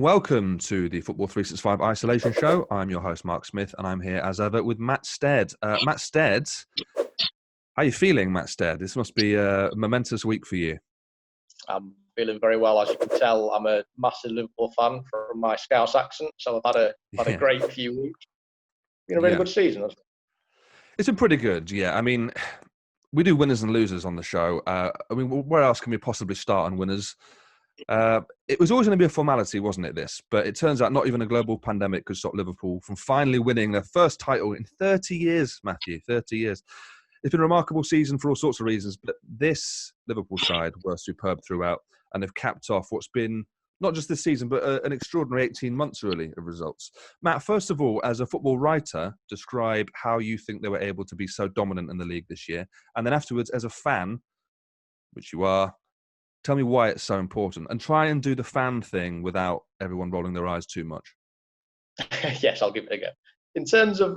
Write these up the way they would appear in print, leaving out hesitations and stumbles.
welcome to the Football 365 Isolation Show. I'm your host, Mark Smith, and I'm here as ever with Matt Stead. Matt Stead, how are you feeling, Matt Stead? This must be a momentous week for you. I'm feeling very well. As you can tell, I'm a massive Liverpool fan from my Scouse accent, so I've had a great few weeks. Been a really good season, hasn't it? It's been pretty good, yeah. I mean, we do winners and losers on the show. Where else can we possibly start on winners? It was always going to be a formality, wasn't it, this? But it turns out not even a global pandemic could stop Liverpool from finally winning their first title in 30 years, Matthew, 30 years. It's been a remarkable season for all sorts of reasons, but this Liverpool side were superb throughout, and they've capped off what's been not just this season, but an extraordinary 18 months, really, of results. Matt, first of all, as a football writer, describe how you think they were able to be so dominant in the league this year. And then afterwards, as a fan, which you are, tell me why it's so important. And try and do the fan thing without everyone rolling their eyes too much. Yes, I'll give it a go. In terms of,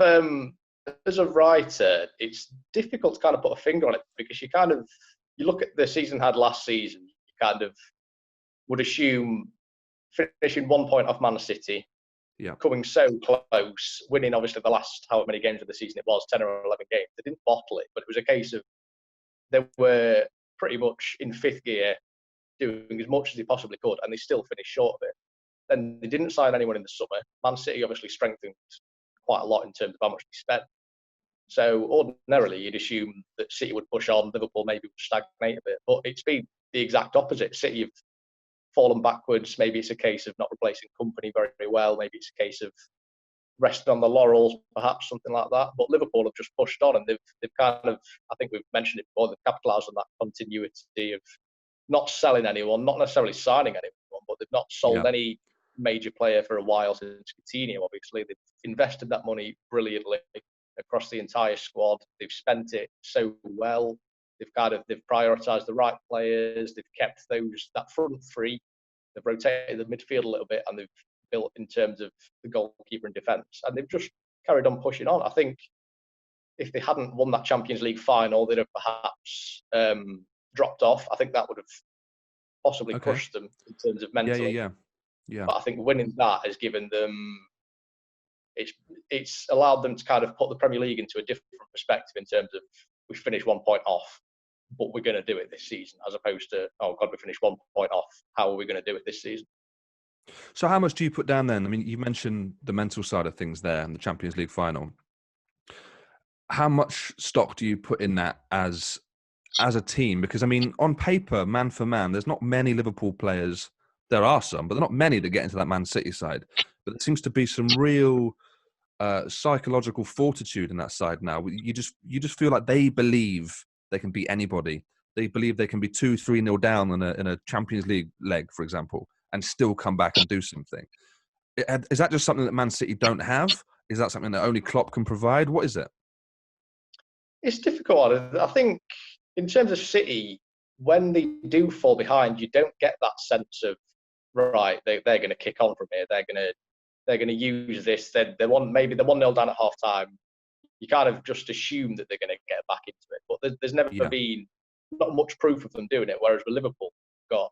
as a writer, it's difficult to kind of put a finger on it because you look at the season had last season, you kind of would assume finishing 1 point off Man City, coming so close, winning obviously the last however many games of the season it was, 10 or 11 games. They didn't bottle it, but it was a case of they were pretty much in fifth gear, doing as much as they possibly could, and they still finished short of it. Then they didn't sign anyone in the summer. Man City obviously strengthened quite a lot in terms of how much they spent. So ordinarily, you'd assume that City would push on, Liverpool maybe would stagnate a bit, but it's been the exact opposite. City have fallen backwards. Maybe it's a case of not replacing Company very, very well. Maybe it's a case of resting on the laurels, perhaps something like that. But Liverpool have just pushed on, and they've kind of, I think we've mentioned it before, they've capitalised on that continuity of not selling anyone, not necessarily signing anyone, but they've not sold any major player for a while since Coutinho. Obviously, they've invested that money brilliantly across the entire squad. They've spent it so well. They've prioritised the right players. They've kept that front three. They've rotated the midfield a little bit, and they've built in terms of the goalkeeper and defence. And they've just carried on pushing on. I think if they hadn't won that Champions League final, they'd have perhaps dropped off. I think that would have possibly crushed them in terms of mental. Yeah. But I think winning that has given them, it's allowed them to kind of put the Premier League into a different perspective in terms of we finished 1 point off, but we're going to do it this season, as opposed to, oh God, we finished 1 point off. How are we going to do it this season? So how much do you put down then? I mean, you mentioned the mental side of things there in the Champions League final. How much stock do you put in that as a team? Because, I mean, on paper, man for man, there's not many Liverpool players. There are some, but there are not many that get into that Man City side. But there seems to be some real psychological fortitude in that side now. You just feel like they believe they can beat anybody. They believe they can be 2-3-0 down in a Champions League leg, for example, and still come back and do something. Is that just something that Man City don't have? Is that something that only Klopp can provide? What is it? It's difficult. I think in terms of City, when they do fall behind, you don't get that sense of, right, they're going to kick on from here. They're going to use this. They're 1-0 down at half time. You kind of just assume that they're going to get back into it. But there's never been not much proof of them doing it. Whereas with Liverpool, got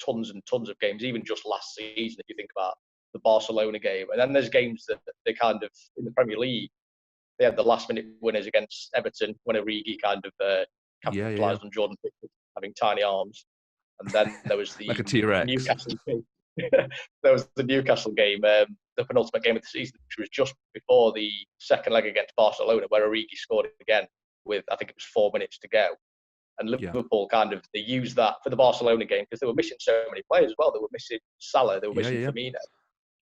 tons and tons of games, even just last season, if you think about the Barcelona game. And then there's games that they kind of, in the Premier League, they had the last-minute winners against Everton when Origi kind of capitalised on Jordan Pickford having tiny arms. And then there was the like a T-Rex. Newcastle game. There was the Newcastle game, the penultimate game of the season, which was just before the second leg against Barcelona, where Origi scored again with, I think it was 4 minutes to go. And Liverpool they used that for the Barcelona game because they were missing so many players as well. They were missing Salah, they were missing Firmino.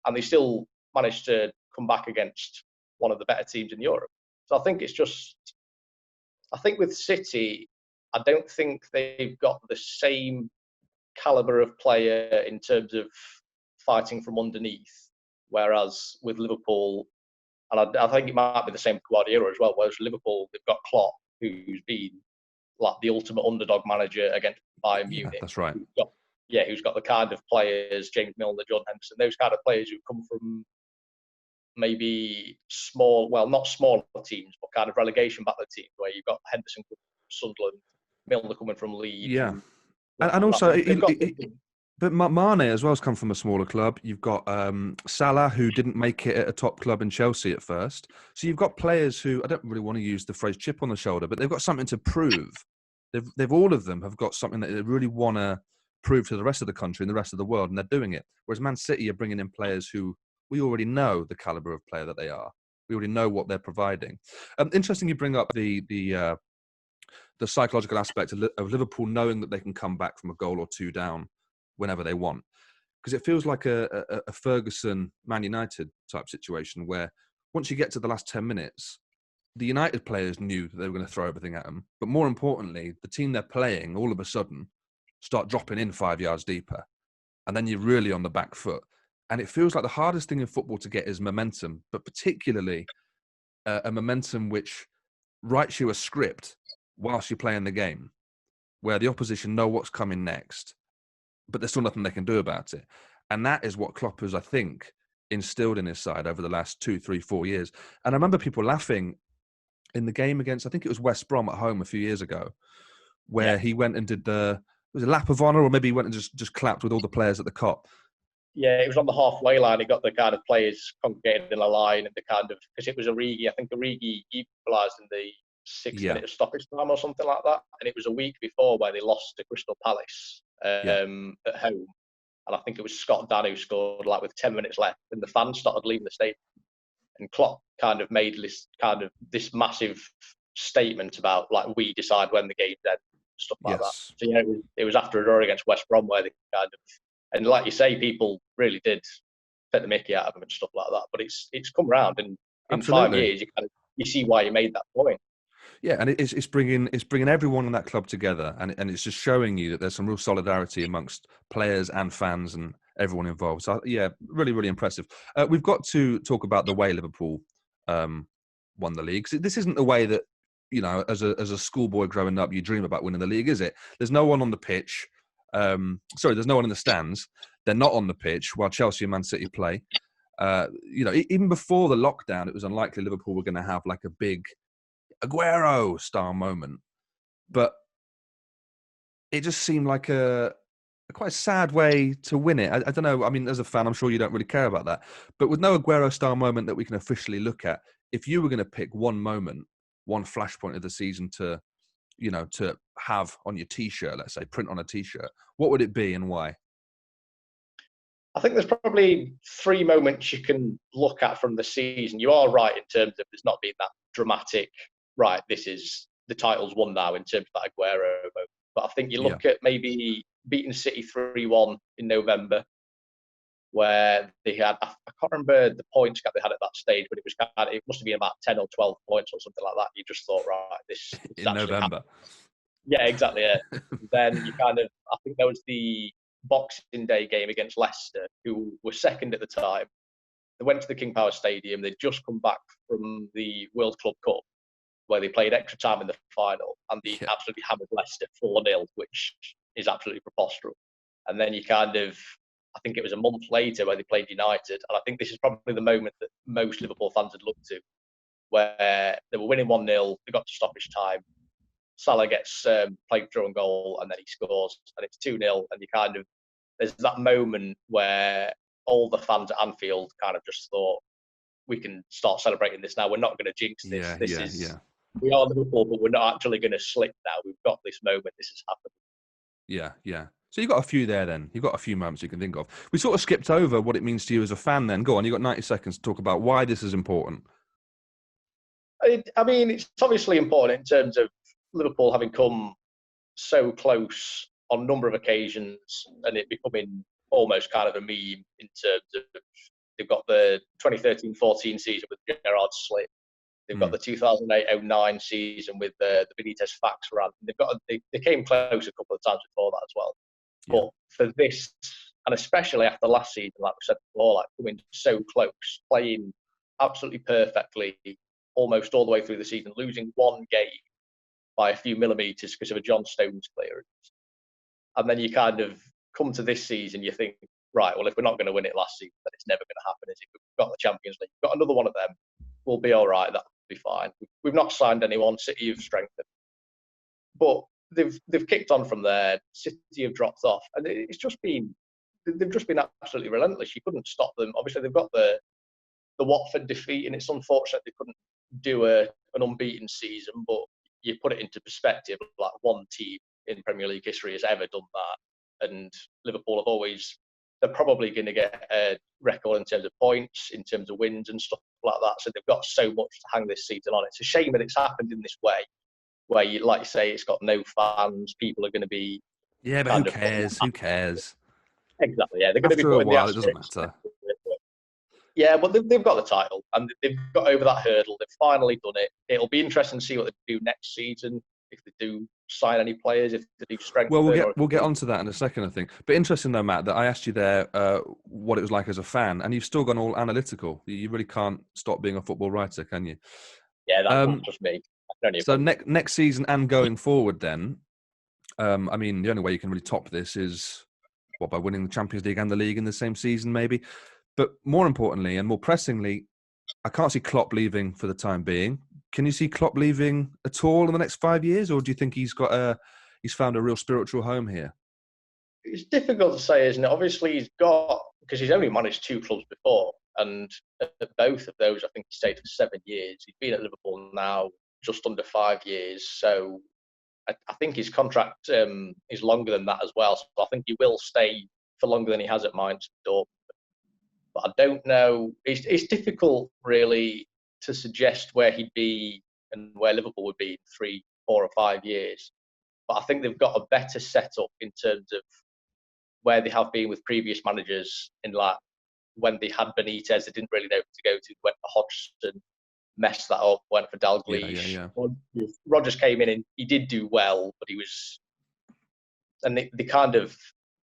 And they still managed to come back against one of the better teams in Europe. So I think with City, I don't think they've got the same calibre of player in terms of fighting from underneath. Whereas with Liverpool, and I think it might be the same with Guardiola as well, whereas Liverpool, they've got Klopp, who's been like the ultimate underdog manager against Bayern Munich. That's right. Who's got the kind of players, James Milner, Jordan Henderson, those kind of players who come from maybe not smaller teams, but kind of relegation battle teams, where you've got Henderson coming from Sunderland, Milner coming from Leeds. Yeah. And also, But Mane as well has come from a smaller club. You've got Salah, who didn't make it at a top club in Chelsea at first. So you've got players who, I don't really want to use the phrase chip on the shoulder, but they've got something to prove. They've all of them have got something that they really want to prove to the rest of the country and the rest of the world, and they're doing it. Whereas Man City are bringing in players who we already know the caliber of player that they are. We already know what they're providing. Interesting you bring up the psychological aspect of Liverpool knowing that they can come back from a goal or two down whenever they want. Because it feels like a Ferguson Man United type situation where once you get to the last 10 minutes, the United players knew that they were going to throw everything at them. But more importantly, the team they're playing all of a sudden start dropping in 5 yards deeper. And then you're really on the back foot. And it feels like the hardest thing in football to get is momentum, but particularly a momentum which writes you a script whilst you're playing the game, where the opposition know what's coming next, but there's still nothing they can do about it. And that is what Klopp has, I think, instilled in his side over the last 2, 3, 4 years. And I remember people laughing in the game against, I think it was West Brom at home a few years ago, where he went and did was it a lap of honour, or maybe he went and just clapped with all the players at the Kop. Yeah, it was on the halfway line. He got the kind of players congregated in a line, and the kind of, because it was Origi. I think Origi equalised in the 6 minute of stoppage time or something like that. And it was a week before where they lost to Crystal Palace at home. And I think it was Scott Dann who scored like with 10 minutes left, and the fans started leaving the stadium. And Klopp kind of made this massive statement about like, we decide when the game's end, stuff like that. So it was after a draw against West Brom where they kind of, and like you say, people really did take the mickey out of him and stuff like that. But it's come round, and in 5 years you see why he made that point. Yeah, and it's bringing everyone in that club together, and it's just showing you that there's some real solidarity amongst players and fans and everyone involved. So yeah, really, really impressive. We've got to talk about the way Liverpool won the league. This isn't the way that, as a schoolboy growing up, you dream about winning the league, is it? There's no one on the pitch. There's no one in the stands. They're not on the pitch while Chelsea and Man City play. Even before the lockdown, it was unlikely Liverpool were going to have like a big Aguero style moment, but it just seemed like a quite sad way to win it. I don't know. I mean, as a fan, I'm sure you don't really care about that, but with no Aguero style moment that we can officially look at, if you were going to pick one moment, one flashpoint of the season to have on your T-shirt, let's say, print on a T-shirt, what would it be and why? I think there's probably 3 moments you can look at from the season. You are right in terms of there's not been that dramatic, right, this is the title's won now in terms of that Aguero moment. But I think you look at maybe beating City 3-1 in November, where they had, I can't remember the points gap they had at that stage, but it must have been about 10 or 12 points or something like that. You just thought, right, this in November. Happened. Yeah, exactly. Yeah. Then I think there was the Boxing Day game against Leicester, who were second at the time. They went to the King Power Stadium. They'd just come back from the World Club Cup, where they played extra time in the final, and they absolutely hammered Leicester 4-0, which is absolutely preposterous. And then I think it was a month later where they played United, and I think this is probably the moment that most Liverpool fans had looked to, where they were winning 1-0, they got to stoppage time, Salah gets played through and goal, and then he scores, and it's 2-0, and there's that moment where all the fans at Anfield kind of just thought, we can start celebrating this now. We're not going to jinx this. We are Liverpool, but we're not actually going to slip now. We've got this moment. This has happened. Yeah. So you've got a few there then. You've got a few moments you can think of. We sort of skipped over what it means to you as a fan then. Go on, you've got 90 seconds to talk about why this is important. I mean, it's obviously important in terms of Liverpool having come so close on a number of occasions, and it becoming almost kind of a meme in terms of they've got the 2013-14 season with Gerrard's slip. They've got the 2008-09 season with the Benitez fax run. They came close a couple of times before that as well. Yeah. But for this, and especially after last season, like we said before, like coming so close, playing absolutely perfectly, almost all the way through the season, losing one game by a few millimetres because of a John Stones clearance. And then you kind of come to this season, you think, right, well, if we're not going to win it last season, then it's never going to happen, is it? We've got the Champions League. We've got another one of them. We'll be all right. That'll be fine. We've not signed anyone. City have strengthened. But they've kicked on from there. City have dropped off. And it's just been they've just been absolutely relentless. You couldn't stop them. Obviously, they've got the Watford defeat, and it's unfortunate they couldn't do an unbeaten season. But you put it into perspective, like one team in Premier League history has ever done that, and Liverpool have always. They're probably going to get a record in terms of points, in terms of wins and stuff like that. So they've got so much to hang this season on. It's a shame that it's happened in this way, where you, like you say, it's got no fans. People are going to be Yeah, but who cares? Who cares? Exactly. Yeah, they're going to be After a putting while, the it doesn't matter. Yeah, but they've got the title and they've got over that hurdle. They've finally done it. It'll be interesting to see what they do next season, if they do sign any players, if they do strengthen. Well, we'll get onto that in a second, I think. But interesting though, Matt, that I asked you there what it was like as a fan, and you've still gone all analytical. You really can't stop being a football writer, can you? Yeah, that's just me. So next season and going forward, then, I mean, the only way you can really top this is by winning the Champions League and the league in the same season, maybe. But more importantly and more pressingly, I can't see Klopp leaving for the time being. Can you see Klopp leaving at all in the next 5 years, or do you think he's found a real spiritual home here? It's difficult to say, isn't it? Obviously, because he's only managed 2 clubs before, and at both of those, I think he stayed for 7 years. He's been at Liverpool now just under 5 years, so I think his contract is longer than that as well. So I think he will stay for longer than he has at Mainz. But I don't know. It's difficult, really, to suggest where he'd be and where Liverpool would be in 3, 4, or 5 years. But I think they've got a better setup in terms of where they have been with previous managers. In like when they had Benitez, they didn't really know who to go to. Went for Hodgson, messed that up. Went for Dalglish. Yeah. Rodgers came in and he did do well, but he was, and they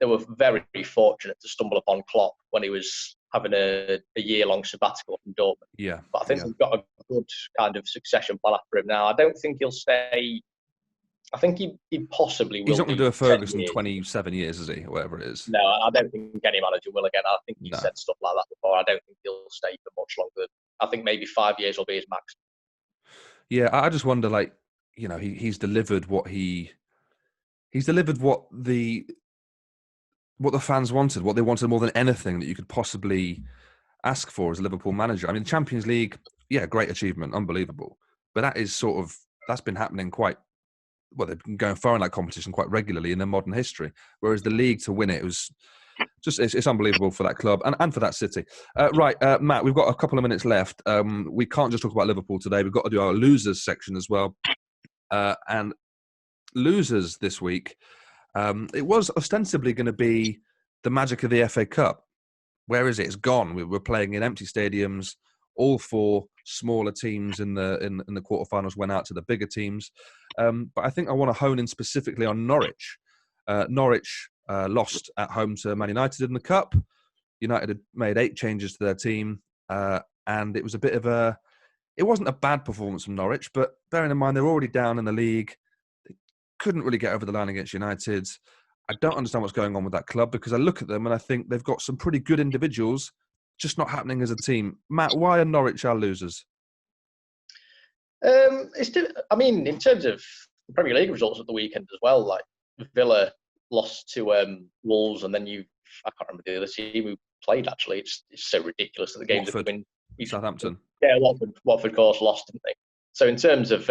were very fortunate to stumble upon Klopp when he was having a year-long sabbatical from Dortmund. Yeah. But I think they've got a good kind of succession plan after him now. I don't think he'll stay. I think he possibly will. He's not going to do a Ferguson 27 years, is he? Or whatever it is. No, I don't think any manager will again. I think he said stuff like that before. I don't think he'll stay for much longer. I think maybe 5 years will be his max. Yeah, I just wonder, like, you know, he's delivered what he's delivered what the fans wanted, what they wanted more than anything that you could possibly ask for as a Liverpool manager. I mean, the Champions League, yeah, great achievement, unbelievable. But that's been happening they've been going far in that competition quite regularly in their modern history. Whereas the league, to win it was just, it's unbelievable for that club and for that city. Right, Matt, we've got a couple of minutes left. We can't just talk about Liverpool today. We've got to do our losers section as well. And losers this week, it was ostensibly going to be the magic of the FA Cup. Where is it? It's gone. We're playing in empty stadiums. All 4 smaller teams in the quarterfinals went out to the bigger teams. But I think I want to hone in specifically on Norwich. Norwich lost at home to Man United in the Cup. United had made 8 changes to their team. And it was it wasn't a bad performance from Norwich, but bearing in mind they're already down in the league, they couldn't really get over the line against United. I don't understand what's going on with that club, because I look at them and I think they've got some pretty good individuals, just not happening as a team. Matt, why are Norwich our losers? I mean, in terms of the Premier League results at the weekend as well, like Villa lost to Wolves, and then I can't remember the other team who played, actually. It's so ridiculous that the games have been... Southampton. Yeah, Watford, of course, lost, didn't they? So in terms of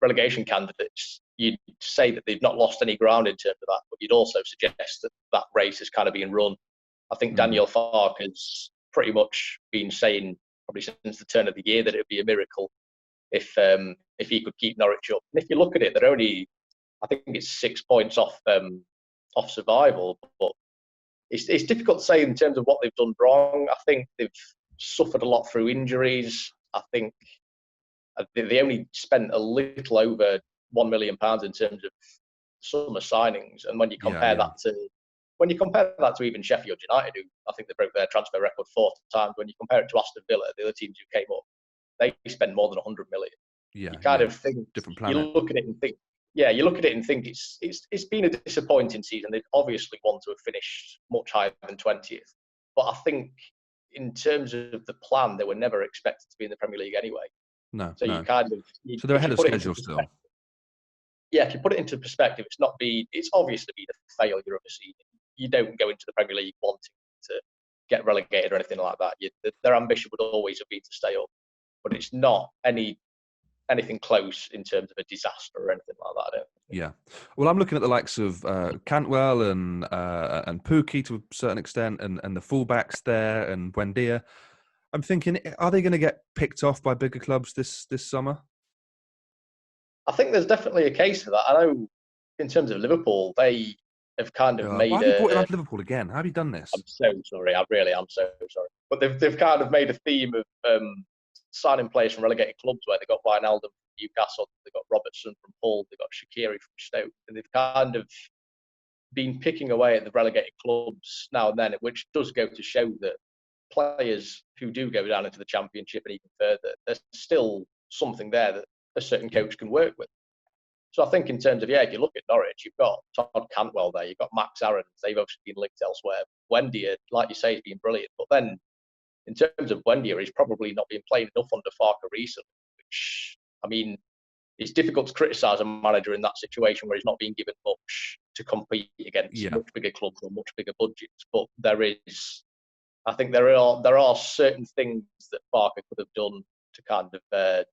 relegation candidates, you'd say that they've not lost any ground in terms of that, but you'd also suggest that that race is kind of being run. I think Daniel Farke has pretty much been saying, probably since the turn of the year, that it would be a miracle if he could keep Norwich up. And if you look at it, they're only, I think it's 6 points off survival, but it's difficult to say in terms of what they've done wrong. I think they've suffered a lot through injuries. I think they only spent a little over £1 million in terms of summer signings, and when you compare that to even Sheffield United, who I think they broke their transfer record 4 times, when you compare it to Aston Villa, the other teams who came up, they spend more than 100 million. Yeah, you kind of think different planet. You look at it and think it's been a disappointing season. They'd obviously want to have finished much higher than 20th, but I think in terms of the plan, they were never expected to be in the Premier League anyway. No. So so they're ahead of schedule still. Yeah, if you put it into perspective, it's obviously been a failure of a season. you don't go into the Premier League wanting to get relegated or anything like that. Their ambition would always have been to stay up, but it's not anything close in terms of a disaster or anything like that. I don't think. Yeah. Well, I'm looking at the likes of Cantwell and Pookie to a certain extent, and the fullbacks there, and Buendia. I'm thinking, are they going to get picked off by bigger clubs this summer? I think there's definitely a case for that. I know in terms of Liverpool, they have kind of made. Why have you brought it on to Liverpool again? How have you done this? I'm so sorry. I really am so sorry. But they've kind of made a theme of signing players from relegated clubs, where they got Wijnaldum from Newcastle, they got Robertson from Hull, they got Shaqiri from Stoke, and they've kind of been picking away at the relegated clubs now and then, which does go to show that players who do go down into the Championship and even further, there's still something there that a certain coach can work with. So I think in terms of, if you look at Norwich, you've got Todd Cantwell there, you've got Max Aarons, they've obviously been linked elsewhere. Buendia, like you say, has been brilliant. But then in terms of Buendia, he's probably not been playing enough under Farke recently, which, I mean, it's difficult to criticise a manager in that situation where he's not being given much to compete against much bigger clubs or much bigger budgets. But I think there are certain things that Farke could have done to kind of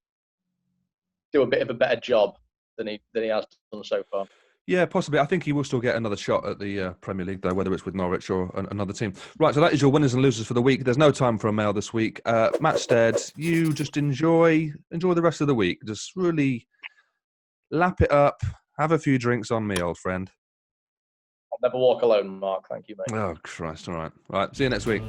do a bit of a better job than he has done so far. Yeah, possibly. I think he will still get another shot at the Premier League, though, whether it's with Norwich or another team. Right, so that is your winners and losers for the week. There's no time for a mail this week. Matt Stead, you just enjoy the rest of the week. Just really lap it up. Have a few drinks on me, old friend. I'll never walk alone, Mark. Thank you, mate. Oh, Christ. All right. See you next week.